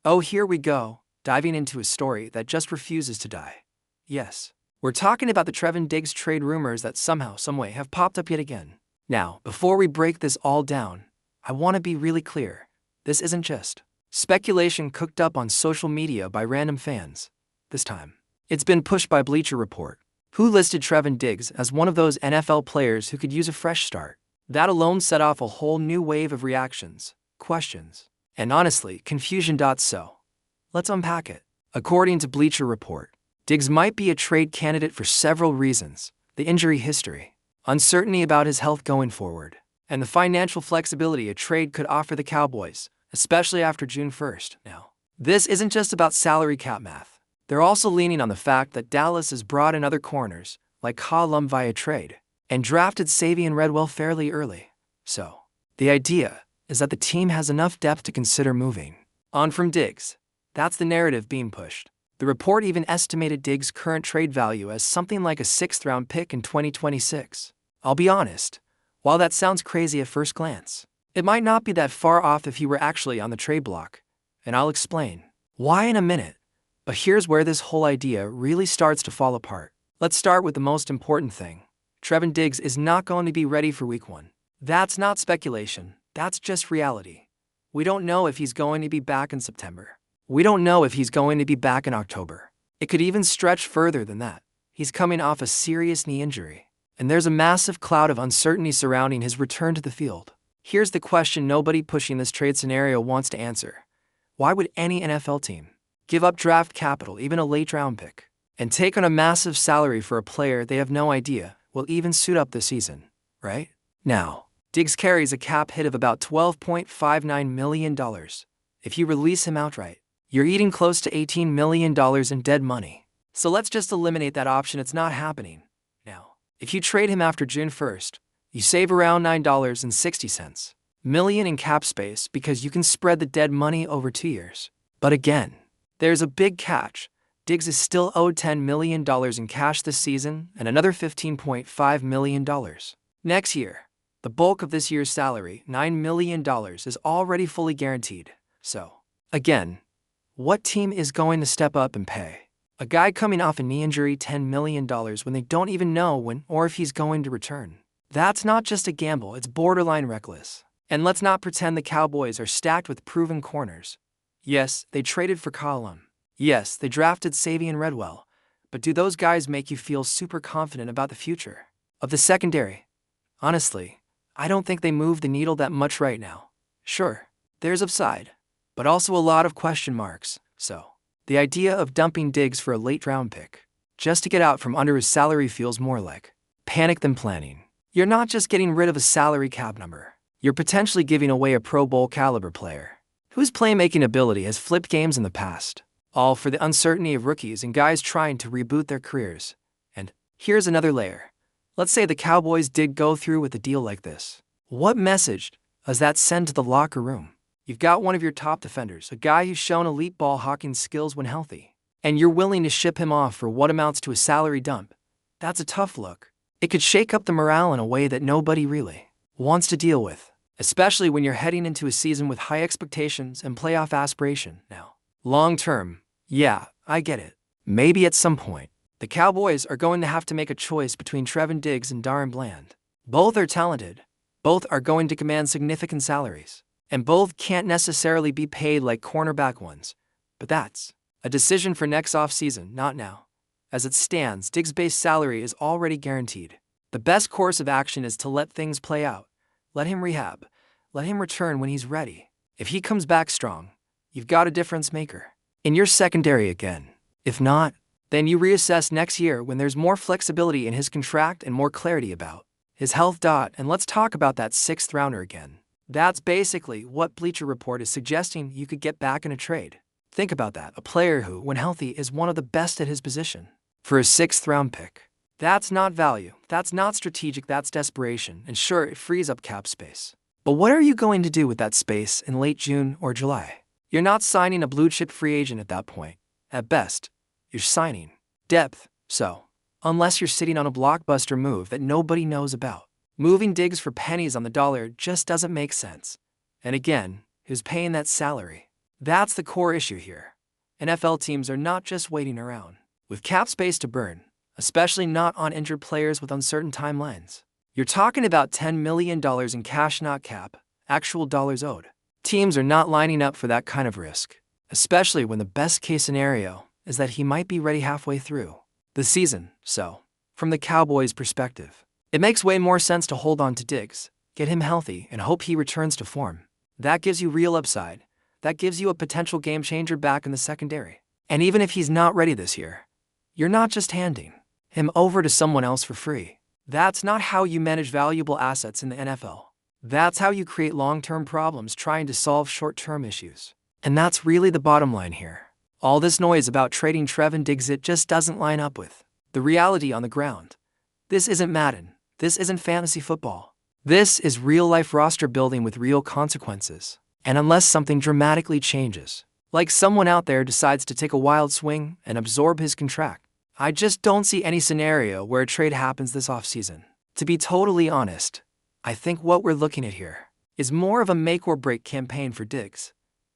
Oh, here we go, diving into a story that just refuses to die. Yes, we're talking about the Trevin Diggs trade rumors that somehow, someway have popped up yet again. Now, before we break this all down, I want to be really clear. This isn't just speculation cooked up on social media by random fans. This time, it's been pushed by Bleacher Report, who listed Trevin Diggs as one of those NFL players who could use a fresh start. That alone set off a whole new wave of reactions, questions, and honestly, confusion. So, let's unpack it. According to Bleacher Report, Diggs might be a trade candidate for several reasons: the injury history, uncertainty about his health going forward, and the financial flexibility a trade could offer the Cowboys, especially after June 1st. Now, this isn't just about salary cap math. They're also leaning on the fact that Dallas has brought in other corners, like Colum via trade, and drafted Savion Redwell fairly early. So, the idea is that the team has enough depth to consider moving on from Diggs. That's the narrative being pushed. The report even estimated Diggs' current trade value as something like a 6th-round pick in 2026. I'll be honest, while that sounds crazy at first glance, it might not be that far off if he were actually on the trade block. And I'll explain why in a minute. But here's where this whole idea really starts to fall apart. Let's start with the most important thing. Trevin Diggs is not going to be ready for Week 1. That's not speculation, that's just reality. We don't know if he's going to be back in September. We don't know if he's going to be back in October. It could even stretch further than that. He's coming off a serious knee injury, and there's a massive cloud of uncertainty surrounding his return to the field. Here's the question nobody pushing this trade scenario wants to answer. Why would any NFL team give up draft capital, even a late-round pick, and take on a massive salary for a player they have no idea will even suit up this season, right? Now, Diggs carries a cap hit of about $12.59 million. If you release him outright, you're eating close to $18 million in dead money. So let's just eliminate that option. It's not happening. Now, if you trade him after June 1st, you save around $9.60 million in cap space because you can spread the dead money over 2 years. But again, there's a big catch. Diggs is still owed $10 million in cash this season and another $15.5 million next year. The bulk of this year's salary, $9 million, is already fully guaranteed. So, again, what team is going to step up and pay a guy coming off a knee injury $10 million when they don't even know when or if he's going to return? That's not just a gamble, it's borderline reckless. And let's not pretend the Cowboys are stacked with proven corners. Yes, they traded for Colum. Yes, they drafted Savion Redwell. But do those guys make you feel super confident about the future of the secondary? Honestly, I don't think they move the needle that much right now. Sure, there's upside, but also a lot of question marks. So, the idea of dumping Diggs for a late-round pick just to get out from under his salary feels more like panic than planning. You're not just getting rid of a salary cap number. You're potentially giving away a Pro Bowl caliber player whose playmaking ability has flipped games in the past, all for the uncertainty of rookies and guys trying to reboot their careers. And here's another layer. Let's say the Cowboys did go through with a deal like this. What message does that send to the locker room? You've got one of your top defenders, a guy who's shown elite ball hawking skills when healthy, and you're willing to ship him off for what amounts to a salary dump. That's a tough look. It could shake up the morale in a way that nobody really wants to deal with, especially when you're heading into a season with high expectations and playoff aspiration. Now, long term, yeah, I get it. Maybe at some point, the Cowboys are going to have to make a choice between Trevin Diggs and Darren Bland. Both are talented, both are going to command significant salaries, and both can't necessarily be paid like cornerback ones. But that's a decision for next offseason, not now. As it stands, Diggs' base salary is already guaranteed. The best course of action is to let things play out. Let him rehab. Let him return when he's ready. If he comes back strong, you've got a difference maker in your secondary again. If not, then you reassess next year when there's more flexibility in his contract and more clarity about his health. And let's talk about that 6th rounder again. That's basically what Bleacher Report is suggesting you could get back in a trade. Think about that, a player who, when healthy, is one of the best at his position. For a 6th round pick. That's not value, that's not strategic, that's desperation, and sure, it frees up cap space. But what are you going to do with that space in late June or July? You're not signing a blue-chip free agent at that point. At best, you're signing depth. So, unless you're sitting on a blockbuster move that nobody knows about, moving Diggs for pennies on the dollar just doesn't make sense. And again, who's paying that salary? That's the core issue here. NFL teams are not just waiting around with cap space to burn, especially not on injured players with uncertain timelines. You're talking about $10 million in cash, not cap, actual dollars owed. Teams are not lining up for that kind of risk, especially when the best-case scenario is that he might be ready halfway through the season. So, from the Cowboys' perspective, it makes way more sense to hold on to Diggs, get him healthy, and hope he returns to form. That gives you real upside. That gives you a potential game-changer back in the secondary. And even if he's not ready this year, you're not just handing him over to someone else for free. That's not how you manage valuable assets in the NFL. That's how you create long-term problems trying to solve short-term issues. And that's really the bottom line here. All this noise about trading Trevin Diggs, it just doesn't line up with the reality on the ground. This isn't Madden. This isn't fantasy football. This is real-life roster building with real consequences. And unless something dramatically changes, like someone out there decides to take a wild swing and absorb his contract, I just don't see any scenario where a trade happens this offseason. To be totally honest, I think what we're looking at here is more of a make-or-break campaign for Diggs.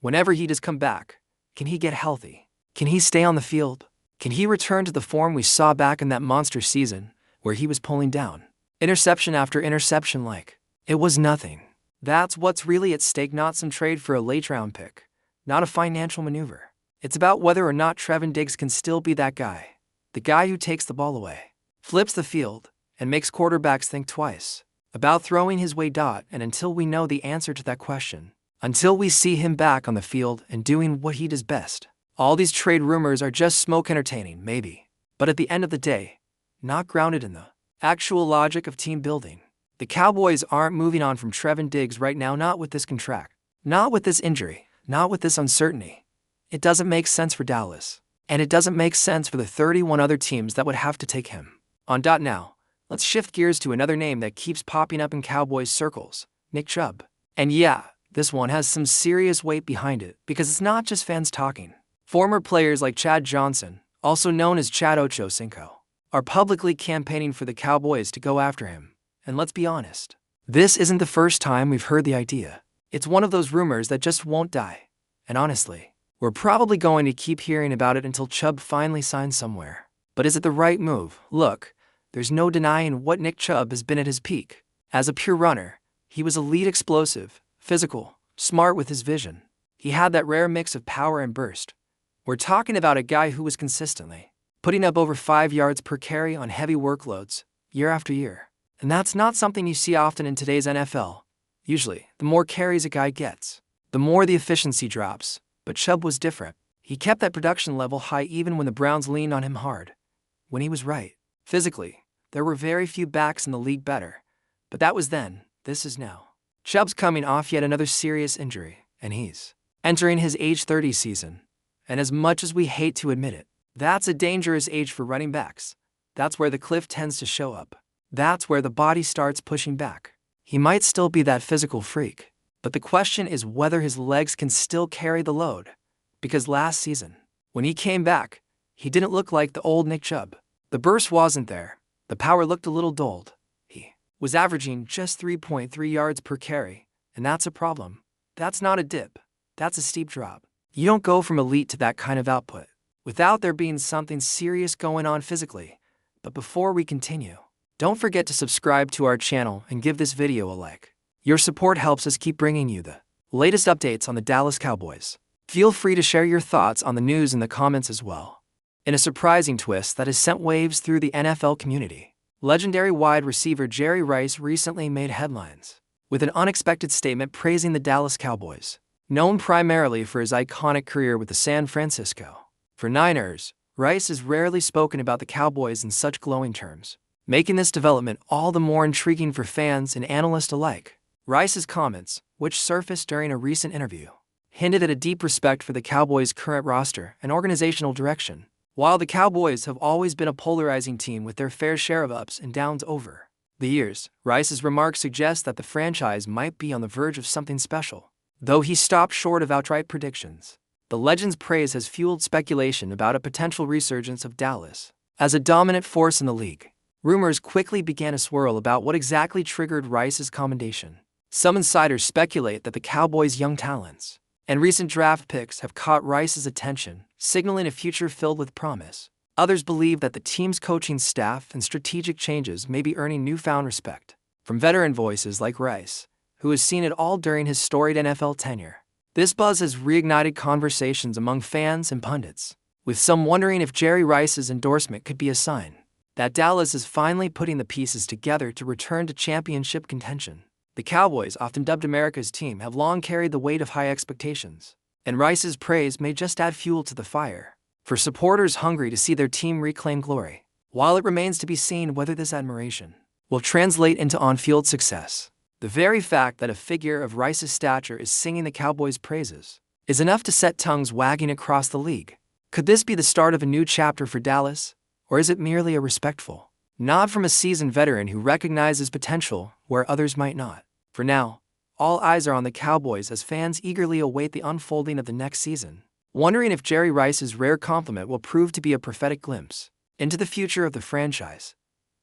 Whenever he does come back, can he get healthy? Can he stay on the field? Can he return to the form we saw back in that monster season where he was pulling down interception after interception like it was nothing? That's what's really at stake, not some trade for a late-round pick, not a financial maneuver. It's about whether or not Trevin Diggs can still be that guy, the guy who takes the ball away, flips the field, and makes quarterbacks think twice about throwing his way. And until we know the answer to that question, until we see him back on the field and doing what he does best, all these trade rumors are just smoke, entertaining, maybe, but at the end of the day, not grounded in the actual logic of team building. The Cowboys aren't moving on from Trevin Diggs right now, not with this contract, not with this injury, not with this uncertainty. It doesn't make sense for Dallas, and it doesn't make sense for the 31 other teams that would have to take him on. Now, let's shift gears to another name that keeps popping up in Cowboys circles, Nick Chubb. And yeah, this one has some serious weight behind it because it's not just fans talking. Former players like Chad Johnson, also known as Chad Ochocinco, are publicly campaigning for the Cowboys to go after him. And let's be honest, this isn't the first time we've heard the idea. It's one of those rumors that just won't die. And honestly, we're probably going to keep hearing about it until Chubb finally signs somewhere. But is it the right move? Look, there's no denying what Nick Chubb has been at his peak. As a pure runner, he was elite, explosive, physical, smart with his vision. He had that rare mix of power and burst. We're talking about a guy who was consistently putting up over 5 yards per carry on heavy workloads, year after year. And that's not something you see often in today's NFL. Usually, the more carries a guy gets, the more the efficiency drops. But Chubb was different. He kept that production level high even when the Browns leaned on him hard. When he was right. Physically, there were very few backs in the league better. But that was then, this is now. Chubb's coming off yet another serious injury, and he's entering his age 30 season. And as much as we hate to admit it, that's a dangerous age for running backs. That's where the cliff tends to show up. That's where the body starts pushing back. He might still be that physical freak, but the question is whether his legs can still carry the load. Because last season, when he came back, he didn't look like the old Nick Chubb. The burst wasn't there. The power looked a little dulled. He was averaging just 3.3 yards per carry, and that's a problem. That's not a dip. That's a steep drop. You don't go from elite to that kind of output without there being something serious going on physically. But before we continue, don't forget to subscribe to our channel and give this video a like. Your support helps us keep bringing you the latest updates on the Dallas Cowboys. Feel free to share your thoughts on the news in the comments as well. In a surprising twist that has sent waves through the NFL community, legendary wide receiver Jerry Rice recently made headlines with an unexpected statement praising the Dallas Cowboys. Known primarily for his iconic career with the San Francisco 49ers, Rice has rarely spoken about the Cowboys in such glowing terms, making this development all the more intriguing for fans and analysts alike. Rice's comments, which surfaced during a recent interview, hinted at a deep respect for the Cowboys' current roster and organizational direction. While the Cowboys have always been a polarizing team with their fair share of ups and downs over the years, Rice's remarks suggest that the franchise might be on the verge of something special. Though he stopped short of outright predictions, the legend's praise has fueled speculation about a potential resurgence of Dallas as a dominant force in the league. Rumors quickly began to swirl about what exactly triggered Rice's commendation. Some insiders speculate that the Cowboys' young talents and recent draft picks have caught Rice's attention, signaling a future filled with promise. Others believe that the team's coaching staff and strategic changes may be earning newfound respect from veteran voices like Rice, who has seen it all during his storied NFL tenure. This buzz has reignited conversations among fans and pundits, with some wondering if Jerry Rice's endorsement could be a sign that Dallas is finally putting the pieces together to return to championship contention. The Cowboys, often dubbed America's team, have long carried the weight of high expectations, and Rice's praise may just add fuel to the fire for supporters hungry to see their team reclaim glory. While it remains to be seen whether this admiration will translate into on-field success, the very fact that a figure of Rice's stature is singing the Cowboys' praises is enough to set tongues wagging across the league. Could this be the start of a new chapter for Dallas, or is it merely a respectful nod from a seasoned veteran who recognizes potential where others might not? For now, all eyes are on the Cowboys as fans eagerly await the unfolding of the next season, wondering if Jerry Rice's rare compliment will prove to be a prophetic glimpse into the future of the franchise.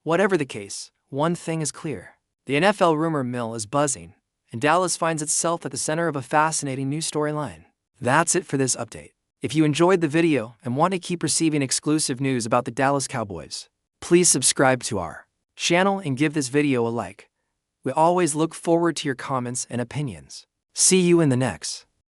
Whatever the case, one thing is clear. The NFL rumor mill is buzzing, and Dallas finds itself at the center of a fascinating new storyline. That's it for this update. If you enjoyed the video and want to keep receiving exclusive news about the Dallas Cowboys, please subscribe to our channel and give this video a like. We always look forward to your comments and opinions. See you in the next